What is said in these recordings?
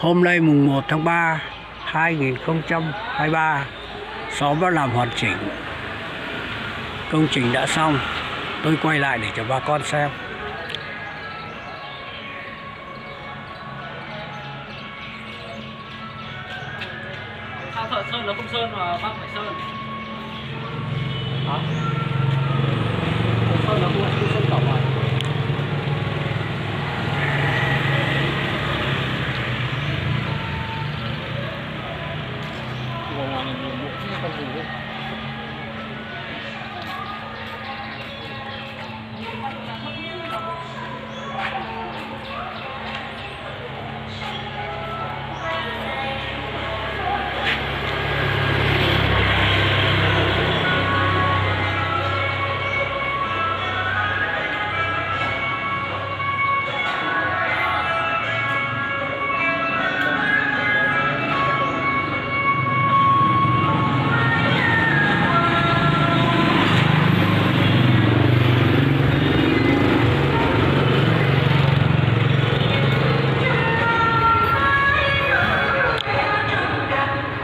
Hôm nay mùng 1 tháng 3 2023, xóm đã làm hoàn chỉnh. Công trình đã xong. Tôi quay lại để cho bà con xem. Sao thợ sơn nó không sơn mà bác phải sơn? Hả? Sơn nó không sơn cổng à?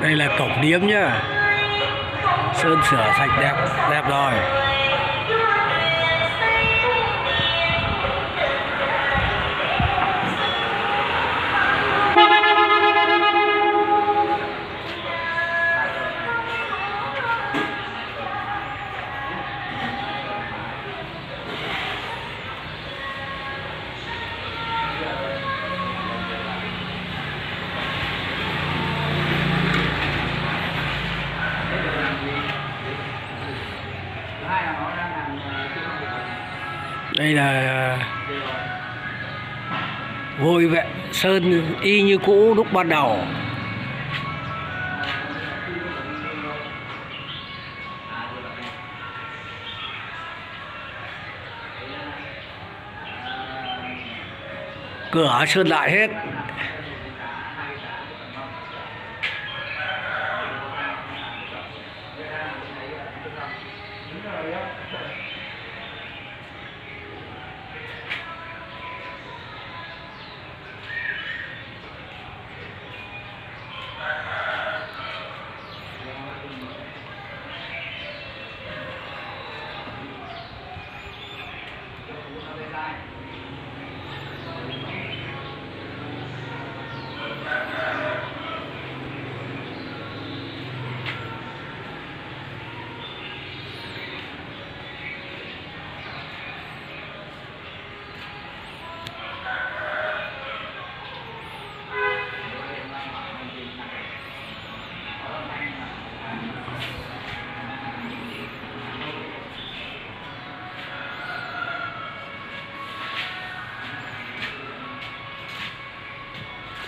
Đây là cổng điếm nhá. Sơn sửa sạch đẹp đẹp rồi. Đây là vôi vẹn sơn y như cũ lúc ban đầu. Cửa sơn lại hết.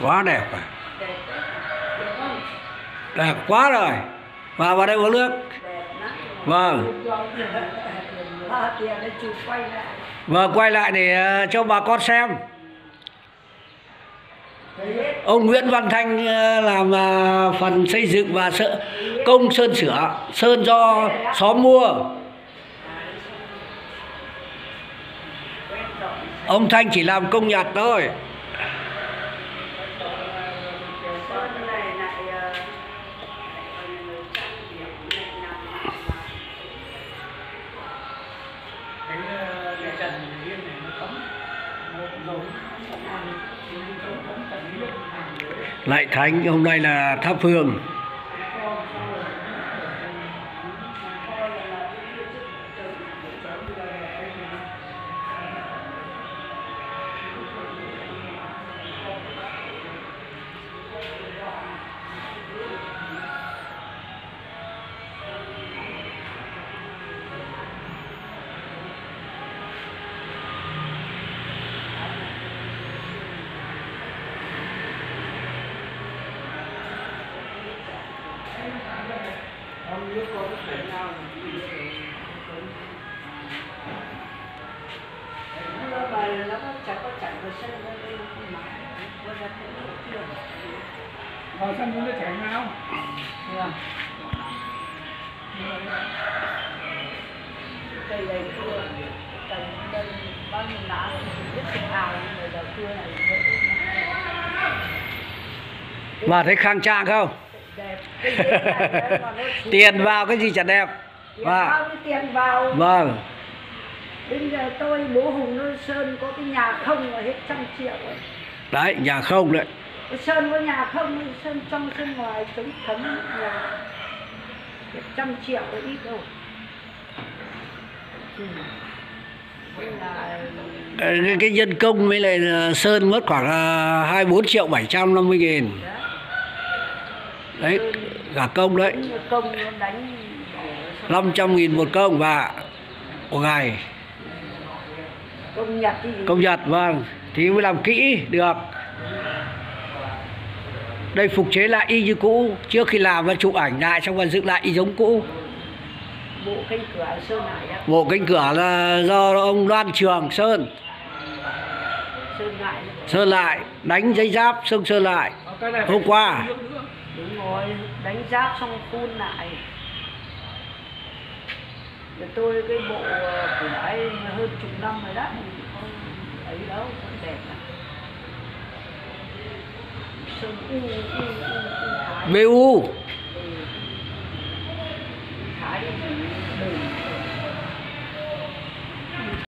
Quá đẹp à. Đẹp quá rồi. Vào đây uống nước. Vâng. Vâng, quay lại để cho bà con xem. Ông Nguyễn Văn Thanh làm phần xây dựng và công sơn sửa, sơn cho xóm mua. Ông Thanh chỉ làm công nhặt thôi. Lại Thánh hôm nay là thắp hương. Vào sân cũng chạy nhau. Đây đây đây bao nhiêu lá biết cái ảo người đầu cưa này. Và thấy khang trang không? Đẹp. Cái gì này đấy mà nó xuống. Tiền vào cái gì chả đẹp. Tiền Và bao nhiêu tiền vào. vâng. Bây giờ tôi bố Hùng nó sơn có cái nhà không là hết 100 triệu ấy. Đấy, nhà không đấy. Cái sơn có nhà không, sơn trong sơn ngoài chống thấm là hết 100 triệu là ít đâu. Ừ. Nên là Cái nhân công với lại sơn mất khoảng 24 triệu 750 nghìn. Đấy, cả công đấy. công nó đánh 500 nghìn một công và một ngày. công nhật thì Công nhật, vâng. Thì mới làm kỹ được. Đây phục chế lại y như cũ. Trước khi làm và chụp ảnh lại xong rồi dựng lại y giống cũ. bộ cánh cửa sơn lại đó. Bộ cánh cửa là do ông Đoan Trường sơn. Sơn lại. Sơn lại, đánh giấy giáp xong sơn lại. Hôm qua. Đúng rồi, đánh giáp xong phun lại. Để tôi cái bộ của ấy hơn chục năm rồi đó, không ấy đâu, vẫn đẹp lắm. Sơn thái. BU